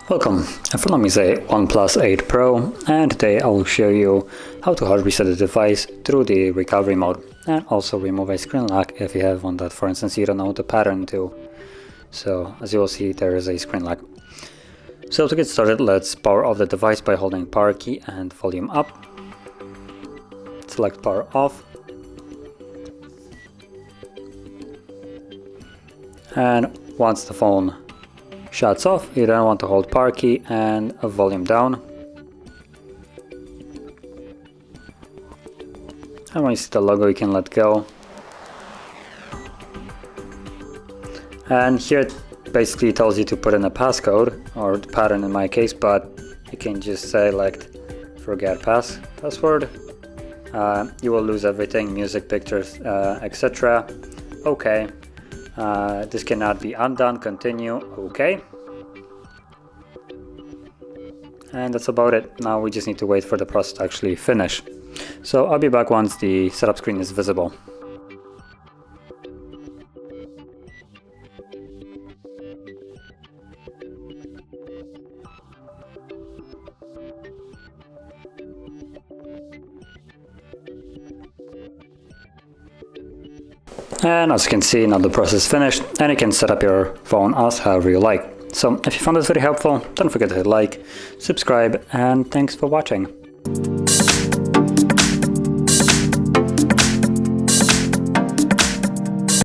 Welcome, in front of me is a OnePlus 8 Pro, and today I will show you how to hard reset the device through the recovery mode, and also remove a screen lock if you have one that, for instance, you don't know the pattern to. So as you will see, there is a screen lock. So to get started, let's power off the device by holding power key and volume up. Select power off. And once the phone shuts off, you then want to hold power key and volume down. And when you see the logo, you can let go. And here it basically tells you to put in a passcode, or the pattern in my case, but you can just select forget password. You will lose everything, music, pictures, etc. Okay. This cannot be undone, continue, okay. And that's about it. Now we just need to wait for the process to actually finish. So I'll be back once the setup screen is visible. And as you can see, now the process is finished, and you can set up your phone as however you like. So if you found this very helpful, don't forget to hit like, subscribe, and thanks for watching.